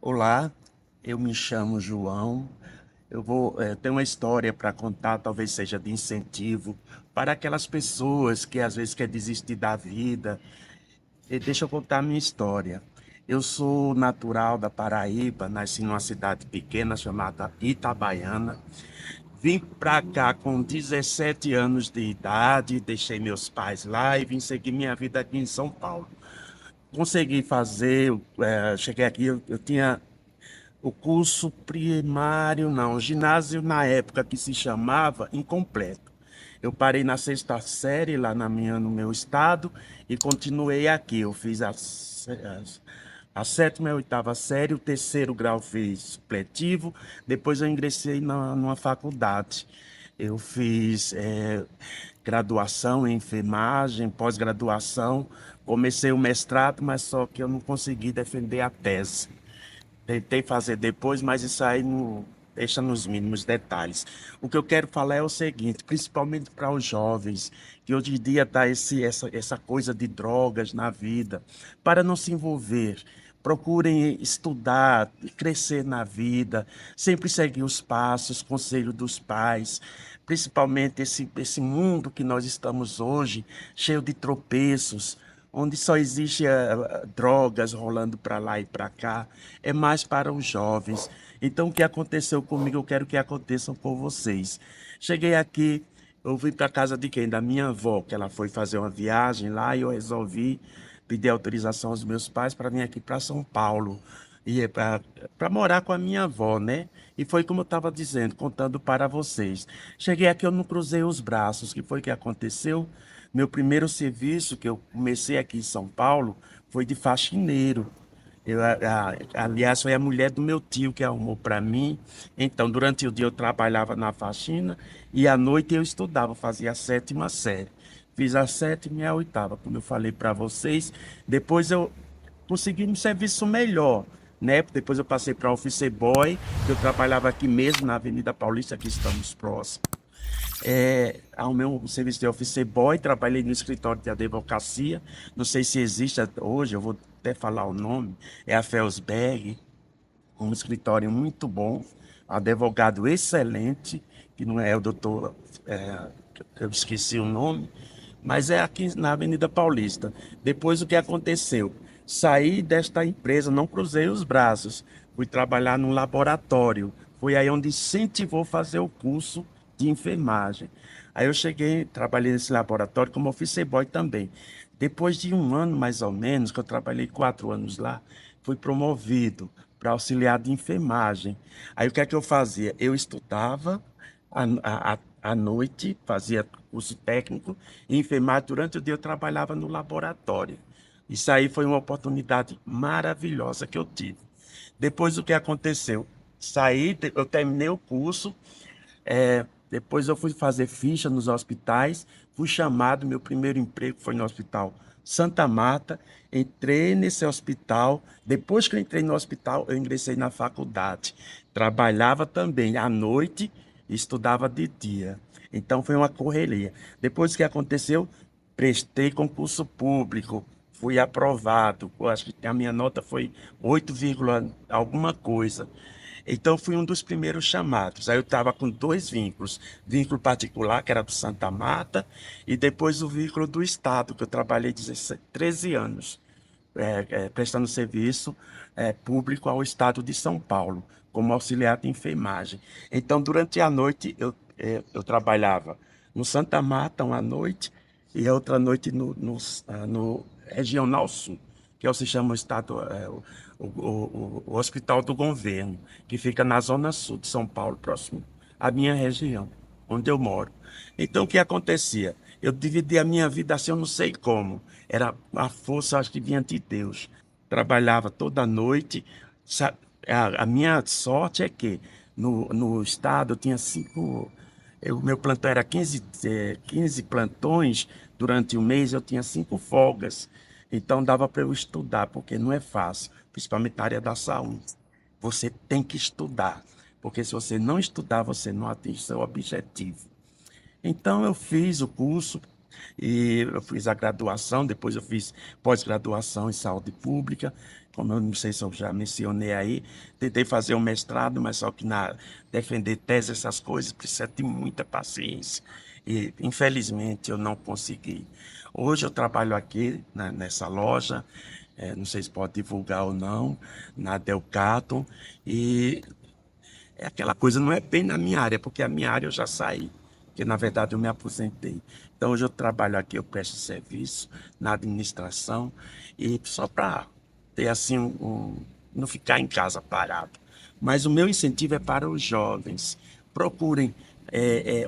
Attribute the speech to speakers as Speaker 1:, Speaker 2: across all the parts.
Speaker 1: Olá, eu me chamo João. Tenho uma história para contar, talvez seja de incentivo para aquelas pessoas que às vezes querem desistir da vida. E deixa eu contar a minha história. Eu sou natural da Paraíba, nasci numa cidade pequena chamada Itabaiana. Vim para cá com 17 anos de idade, deixei meus pais lá e vim seguir minha vida aqui em São Paulo. Consegui fazer, cheguei aqui, eu tinha o curso primário, não, o ginásio na época que se chamava incompleto. Eu parei na sexta série lá no meu estado e continuei aqui. Eu fiz a sétima e a oitava série, o terceiro grau fiz supletivo, depois eu ingressei numa faculdade. Eu fiz graduação em enfermagem, pós-graduação, comecei o mestrado, mas só que eu não consegui defender a tese. Tentei fazer depois, mas isso aí não deixa nos mínimos detalhes. O que eu quero falar é o seguinte, principalmente para os jovens, que hoje em dia está essa coisa de drogas na vida, para não se envolver. Procurem estudar, crescer na vida, sempre seguir os passos, conselho dos pais, principalmente esse mundo que nós estamos hoje, cheio de tropeços, onde só existe drogas rolando para lá e para cá, é mais para os jovens. Então, o que aconteceu comigo, eu quero que aconteça com vocês. Cheguei aqui, eu vim para casa de quem? Da minha avó, que ela foi fazer uma viagem lá e eu resolvi pedir autorização aos meus pais para vir aqui para São Paulo. E para morar com a minha avó, né? E foi como eu estava dizendo, contando para vocês. Cheguei aqui, eu não cruzei os braços. O que foi que aconteceu? Meu primeiro serviço que eu comecei aqui em São Paulo foi de faxineiro. Aliás, foi a mulher do meu tio que arrumou para mim. Então, durante o dia eu trabalhava na faxina e à noite eu estudava, fazia a sétima série. Fiz a sétima e a oitava, como eu falei para vocês. Depois eu consegui um serviço melhor, né? Depois eu passei para office boy, que eu trabalhava aqui mesmo na Avenida Paulista, que estamos próximos. Arrumei um serviço de office boy, trabalhei no escritório de advocacia, não sei se existe hoje, eu vou até falar o nome, é a Felsberg, um escritório muito bom, advogado excelente, que não é o doutor, eu esqueci o nome, mas é aqui na Avenida Paulista. Depois o que aconteceu? Saí desta empresa, não cruzei os braços, fui trabalhar num laboratório. Foi aí onde incentivou fazer o curso de enfermagem. Aí eu cheguei, trabalhei nesse laboratório como office boy também. Depois de um ano mais ou menos, que eu trabalhei 4 anos lá, fui promovido para auxiliar de enfermagem. Aí o que é que eu fazia? Eu estudava à noite, fazia curso técnico e enfermagem. Durante o dia eu trabalhava no laboratório. Isso aí foi uma oportunidade maravilhosa que eu tive. Depois o que aconteceu? Eu terminei o curso, depois eu fui fazer ficha nos hospitais, fui chamado, meu primeiro emprego foi no Hospital Santa Marta, entrei nesse hospital, depois que eu entrei no hospital, eu ingressei na faculdade. Trabalhava também à noite e estudava de dia. Então foi uma correria. Depois que aconteceu, prestei concurso público, fui aprovado. Eu acho que a minha nota foi 8, alguma coisa. Então fui um dos primeiros chamados. Aí eu estava com dois vínculos: vínculo particular, que era do Santa Marta, e depois o vínculo do Estado, que eu trabalhei 13 anos, prestando serviço público ao Estado de São Paulo, como auxiliar de enfermagem. Então, durante a noite, eu trabalhava no Santa Marta uma noite e a outra noite no Regional Sul, que é o se chama o estado, o Hospital do Governo, que fica na zona sul de São Paulo, próximo à minha região, onde eu moro. Então, o que acontecia? Eu dividi a minha vida assim, eu não sei como. Era a força, acho que vinha de Deus. Trabalhava toda noite. A minha sorte é que no estado eu tinha o meu plantão era 15 plantões durante o mês, eu tinha 5 folgas. Então dava para eu estudar, porque não é fácil, principalmente na área da saúde. Você tem que estudar, porque se você não estudar, você não atinge seu objetivo. Então eu fiz o curso, E eu fiz a graduação, depois eu fiz pós-graduação em saúde pública, como eu não sei se eu já mencionei aí, tentei fazer um mestrado, mas só que defender tese, essas coisas, precisa de muita paciência. E, infelizmente, eu não consegui. Hoje eu trabalho aqui nessa loja, não sei se pode divulgar ou não, na Delcato, e é aquela coisa, não é bem na minha área, porque a minha área eu já saí, porque na verdade eu me aposentei. Então hoje eu trabalho aqui, eu presto serviço na administração, e só para ter assim, não ficar em casa parado. Mas o meu incentivo é para os jovens. Procurem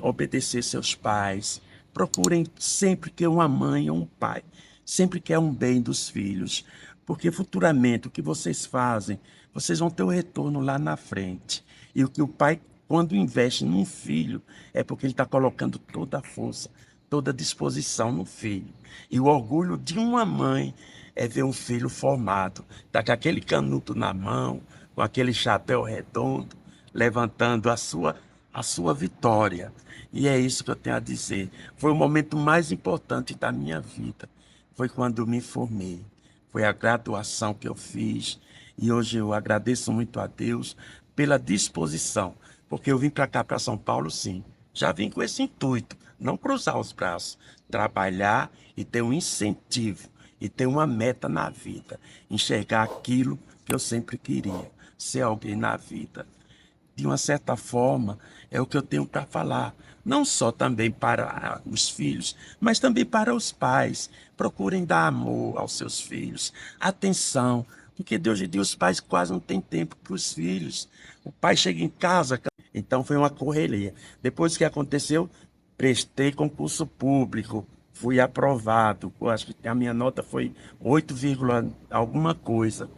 Speaker 1: obedecer seus pais, procurem sempre que uma mãe ou um pai, sempre quer um bem dos filhos, porque futuramente o que vocês fazem, vocês vão ter o retorno lá na frente. E o que o pai, quando investe num filho, é porque ele está colocando toda a força, toda a disposição no filho. E o orgulho de uma mãe é ver um filho formado, tá com aquele canudo na mão, com aquele chapéu redondo, levantando a sua vitória. E é isso que eu tenho a dizer. Foi o momento mais importante da minha vida. Foi quando eu me formei. Foi a graduação que eu fiz. E hoje eu agradeço muito a Deus pela disposição. Porque eu vim para cá, para São Paulo, sim. Já vim com esse intuito. Não cruzar os braços. Trabalhar e ter um incentivo. E ter uma meta na vida. Enxergar aquilo que eu sempre queria. Ser alguém na vida. De uma certa forma, é o que eu tenho para falar. Não só também para os filhos, mas também para os pais. Procurem dar amor aos seus filhos, atenção, porque de hoje em dia os pais quase não têm tempo para os filhos. O pai chega em casa, então foi uma correria. Depois que aconteceu, prestei concurso público, fui aprovado. Eu acho que a minha nota foi 8, alguma coisa.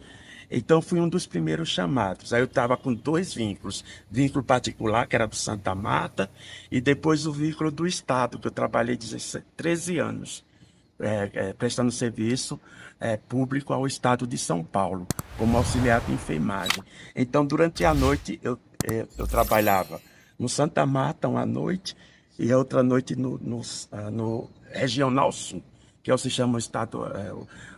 Speaker 1: Então fui um dos primeiros chamados. Aí eu estava com dois vínculos. Vínculo particular, que era do Santa Marta, e depois o vínculo do Estado, que eu trabalhei 13 anos, prestando serviço público ao Estado de São Paulo, como auxiliar de enfermagem. Então, durante a noite, eu trabalhava no Santa Marta uma noite e a outra noite no Regional Sul, que é o se chama o estado,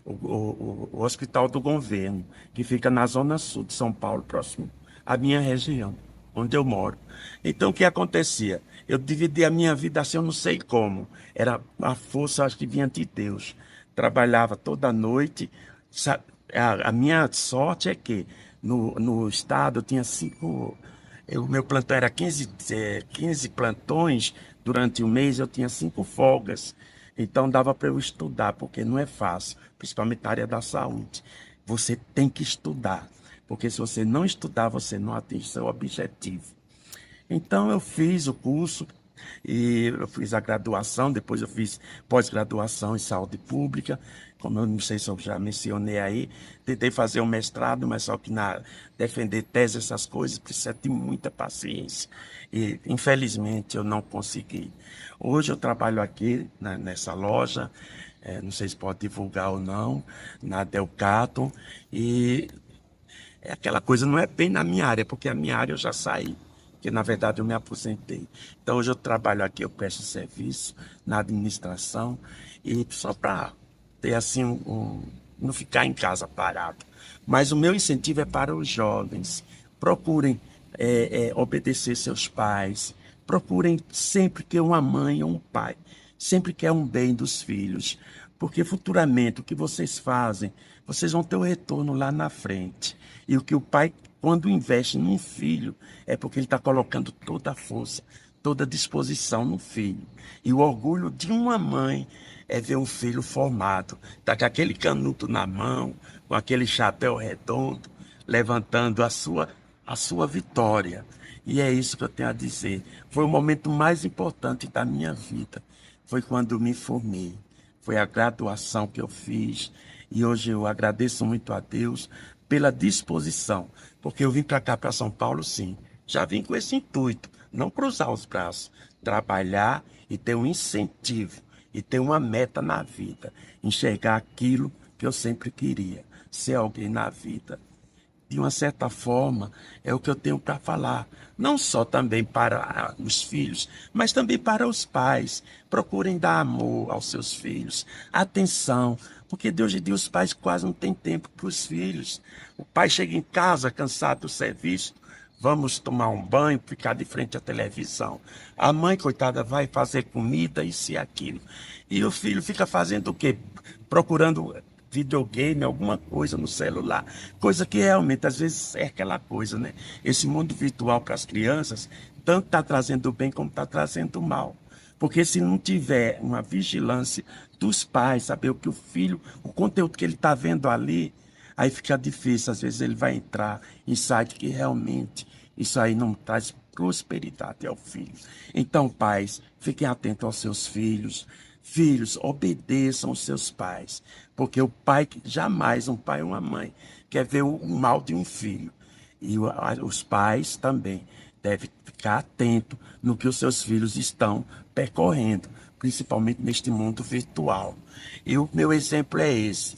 Speaker 1: o Hospital do Governo, que fica na zona sul de São Paulo, próximo à minha região, onde eu moro. Então, o que acontecia? Eu dividi a minha vida assim, eu não sei como. Era a força, acho que vinha de Deus. Trabalhava toda noite. A minha sorte é que no estado eu tinha o meu plantão era 15 plantões durante o mês, eu tinha 5 folgas. Então dava para eu estudar, porque não é fácil, principalmente na área da saúde. Você tem que estudar, porque se você não estudar, você não atinge seu objetivo. Então eu fiz o curso e eu fiz a graduação, depois eu fiz pós-graduação em saúde pública, como eu não sei se eu já mencionei aí, tentei fazer um mestrado, mas só que defender tese, essas coisas, precisa de muita paciência. E infelizmente eu não consegui. Hoje eu trabalho aqui nessa loja, não sei se pode divulgar ou não, na Delcato, e é aquela coisa, não é bem na minha área, porque a minha área eu já saí, porque na verdade eu me aposentei. Então hoje eu trabalho aqui, eu presto serviço na administração, e só para ter assim, não ficar em casa parado. Mas o meu incentivo é para os jovens. Procurem obedecer seus pais, procurem sempre que uma mãe ou um pai, sempre quer um bem dos filhos, porque futuramente o que vocês fazem, vocês vão ter o retorno lá na frente. E o que o pai, quando investe num filho, é porque ele está colocando toda a força, toda a disposição no filho. E o orgulho de uma mãe é ver um filho formado, tá com aquele canudo na mão, com aquele chapéu redondo, levantando a sua vitória. E é isso que eu tenho a dizer. Foi o momento mais importante da minha vida. Foi quando eu me formei. Foi a graduação que eu fiz. E hoje eu agradeço muito a Deus pela disposição. Porque eu vim para cá, para São Paulo, sim. Já vim com esse intuito. Não cruzar os braços. Trabalhar e ter um incentivo. E ter uma meta na vida. Enxergar aquilo que eu sempre queria. Ser alguém na vida. de uma certa forma, é o que eu tenho para falar. Não só também para os filhos, mas também para os pais. Procurem dar amor aos seus filhos, atenção, porque de hoje em dia os pais quase não têm tempo para os filhos. O pai chega em casa cansado do serviço, vamos tomar um banho, ficar de frente à televisão. A mãe, coitada, vai fazer comida, isso e aquilo. E o filho fica fazendo o quê? Procurando videogame, alguma coisa no celular. Coisa que realmente, às vezes, é aquela coisa, né? Esse mundo virtual para as crianças, tanto está trazendo bem como está trazendo mal. Porque se não tiver uma vigilância dos pais, saber o que o filho, o conteúdo que ele está vendo ali, aí fica difícil. Às vezes ele vai entrar em site que realmente isso aí não traz prosperidade ao filho. Então, pais, fiquem atentos aos seus filhos. Filhos, obedeçam os seus pais, porque o pai, jamais um pai ou uma mãe quer ver o mal de um filho. E os pais também devem ficar atentos no que os seus filhos estão percorrendo, principalmente neste mundo virtual. E o meu exemplo é esse.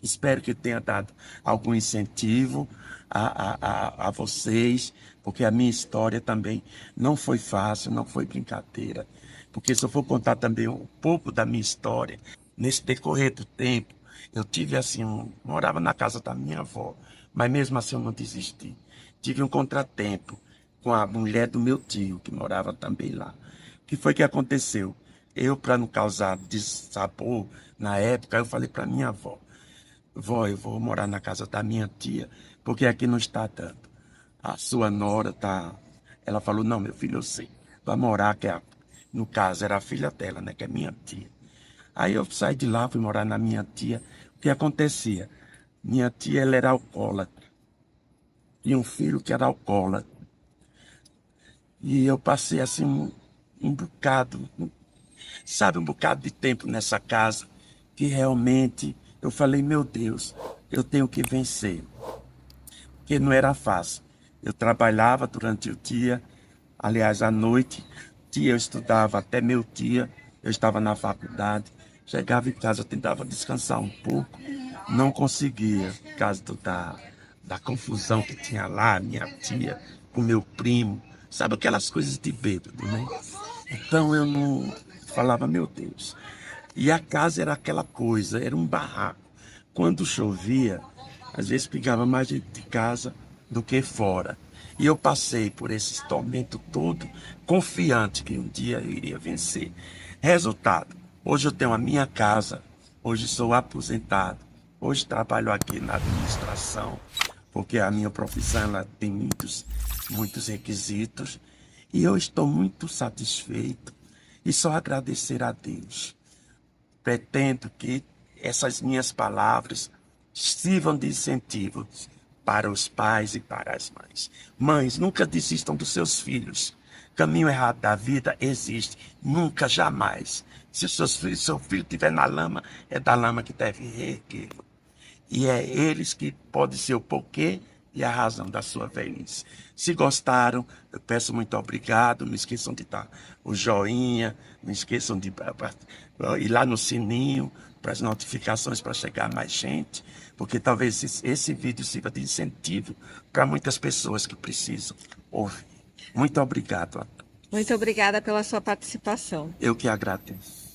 Speaker 1: Espero que tenha dado algum incentivo a vocês, porque a minha história também não foi fácil, não foi brincadeira. Porque se eu for contar também um pouco da minha história, nesse decorrer do tempo, eu tive assim, morava na casa da minha avó, mas mesmo assim eu não desisti. Tive um contratempo com a mulher do meu tio, que morava também lá. O que foi que aconteceu? Eu, para não causar dissabor, na época, eu falei para minha avó, vó, eu vou morar na casa da minha tia, porque aqui não está dando. A sua nora tá. Ela falou, não, meu filho, eu sei. Vai morar, no caso, era a filha dela, né? Que é minha tia. Aí eu saí de lá, fui morar na minha tia. O que acontecia? Minha tia, ela era alcoólatra. Tinha um filho que era alcoólatra. E eu passei assim um bocado, sabe, um bocado de tempo nessa casa, que realmente eu falei, meu Deus, eu tenho que vencer. Porque não era fácil. Eu trabalhava durante o dia, aliás, à noite, dia eu estudava até meio-dia, eu estava na faculdade, chegava em casa, eu tentava descansar um pouco, não conseguia, por causa da confusão que tinha lá, minha tia, com meu primo, sabe aquelas coisas de bêbado, né? Então eu não falava, meu Deus. E a casa era aquela coisa, era um barraco. Quando chovia, às vezes pegava mais gente de casa do que fora. E eu passei por esse tormento todo, confiante que um dia eu iria vencer. Resultado, hoje eu tenho a minha casa, hoje sou aposentado, hoje trabalho aqui na administração, porque a minha profissão ela tem muitos requisitos, e eu estou muito satisfeito e só agradecer a Deus. Pretendo que essas minhas palavras sirvam de incentivo para os pais e para as mães. Mães, nunca desistam dos seus filhos. Caminho errado da vida existe, nunca, jamais. Se o seu filho estiver na lama, é da lama que deve reerguê-lo. E é eles que podem ser o porquê e a razão da sua velhice. Se gostaram, eu peço muito obrigado. Não esqueçam de dar o joinha, não esqueçam de ir lá no sininho para as notificações para chegar mais gente, porque talvez esse vídeo sirva de incentivo para muitas pessoas que precisam ouvir. Muito obrigado a todos.
Speaker 2: Muito obrigada pela sua participação.
Speaker 1: Eu que agradeço.